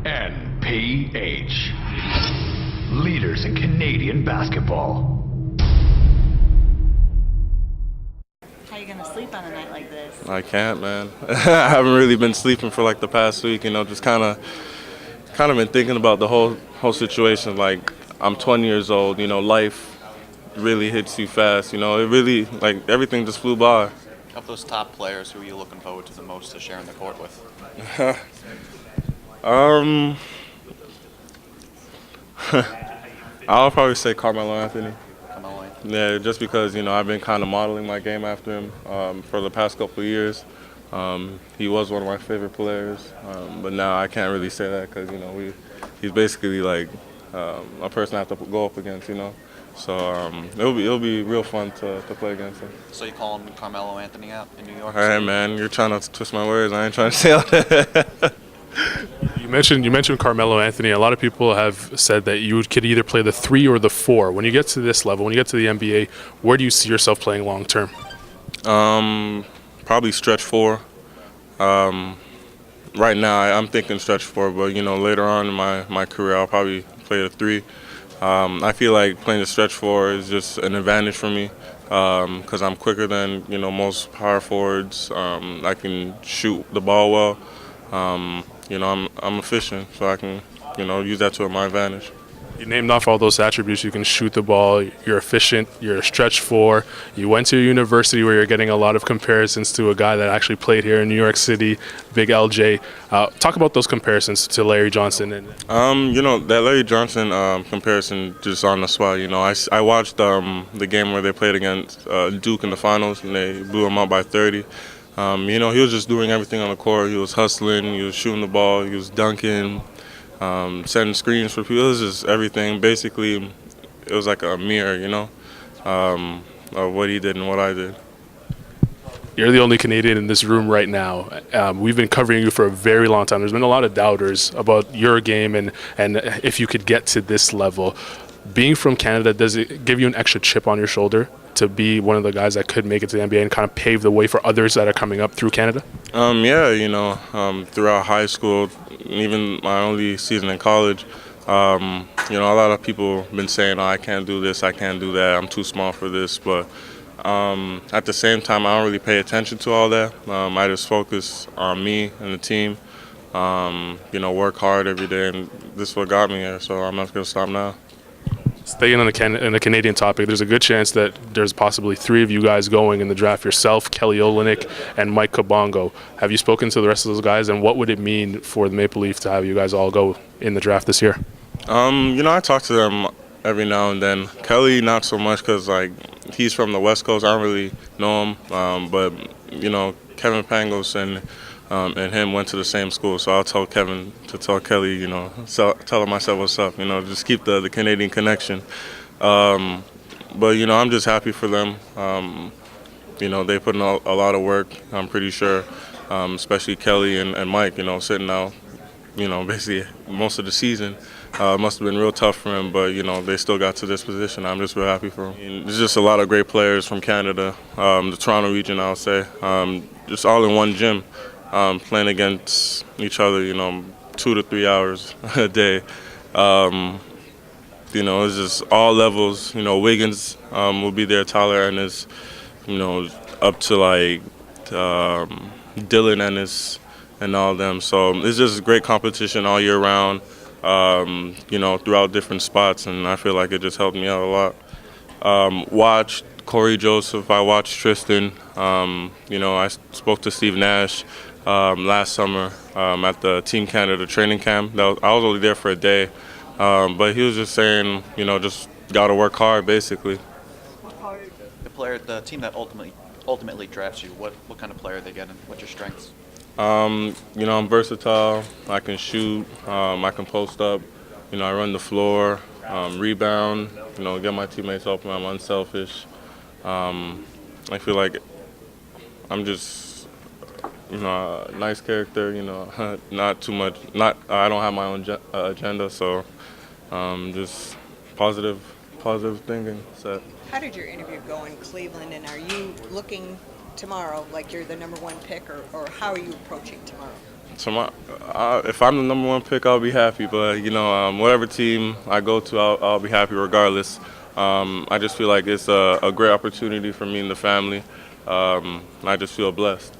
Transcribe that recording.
NPH. Leaders in Canadian basketball. How are you going to sleep on a night like this? I can't, man. I haven't really been sleeping for like the past week, just kind of been thinking about the whole situation. Like, I'm 20 years old, life really hits you fast, it really, like, everything just flew by. Of those top players, who are you looking forward to the most to sharing the court with? I'll probably say Carmelo Anthony. Carmelo Anthony. Yeah, just because, I've been kind of modeling my game after him for the past couple of years. He was one of my favorite players, but now I can't really say that because, he's basically like a person I have to go up against, So it'll be real fun to play against him. So you calling Carmelo Anthony out in New York? Hey, man, you're trying to twist my words. I ain't trying to say all that. You mentioned Carmelo Anthony. A lot of people have said that you could either play the 3 or the 4. When you get to this level, when you get to the NBA, where do you see yourself playing long term? Probably stretch 4. Right now, I'm thinking stretch 4, but later on in my career, I'll probably play the 3. I feel like playing the stretch 4 is just an advantage for me because I'm quicker than most power forwards. I can shoot the ball well. I'm efficient, so I can use that to my advantage. You named off all those attributes. You can shoot the ball. You're efficient. You're a stretch 4. You went to a university where you're getting a lot of comparisons to a guy that actually played here in New York City, Big LJ. Talk about those comparisons to Larry Johnson. That Larry Johnson comparison just on the spot. I watched the game where they played against Duke in the finals, and they blew him out by 30. He was just doing everything on the court. He was hustling. He was shooting the ball. He was dunking. Setting screens for people. It was just everything. Basically, it was like a mirror, of what he did and what I did. You're the only Canadian in this room right now. We've been covering you for a very long time. There's been a lot of doubters about your game and if you could get to this level. Being from Canada, does it give you an extra chip on your shoulder to be one of the guys that could make it to the NBA and kind of pave the way for others that are coming up through Canada? Throughout high school, even my only season in college, a lot of people have been saying, I can't do this, I can't do that, I'm too small for this. But at the same time, I don't really pay attention to all that. I just focus on me and the team, work hard every day, and this is what got me here, so I'm not going to stop now. Staying on the Canadian topic, there's a good chance that there's possibly 3 of you guys going in the draft: yourself, Kelly Olynyk, and Mike Kabongo. Have you spoken to the rest of those guys, and what would it mean for the Maple Leaf to have you guys all go in the draft this year? I talk to them every now and then. Kelly, not so much because he's from the West Coast. I don't really know him, but Kevin Pangos and him went to the same school, so I'll tell Kevin to tell Kelly, tell him myself what's up, just keep the Canadian connection. But, I'm just happy for them. They put in a lot of work, I'm pretty sure, especially Kelly and Mike, sitting out, basically most of the season. Must have been real tough for him, but, they still got to this position. I'm just real happy for them. There's just a lot of great players from Canada, the Toronto region, I'll say, just all in one gym. Playing against each other, 2 to 3 hours a day. It's just all levels. Wiggins will be there, Tyler Ennis, up to Dylan Ennis and all of them. So it's just great competition all year round, throughout different spots, and I feel like it just helped me out a lot. Watched Corey Joseph, I watched Tristan, I spoke to Steve Nash last summer at the Team Canada training camp. I was only there for a day, but he was just saying, just got to work hard, basically. The team that ultimately drafts you, what kind of player are they getting? What's your strengths? I'm versatile. I can shoot. I can post up. I run the floor, rebound. Get my teammates open. I'm unselfish. I feel like I'm just a nice character, not too much. I don't have my own agenda, so just positive thinking. So. How did your interview go in Cleveland, and are you looking tomorrow like you're the number 1 pick, or how are you approaching tomorrow? So if I'm the number one pick, I'll be happy. But whatever team I go to, I'll be happy regardless. I just feel like it's a great opportunity for me and the family. I just feel blessed.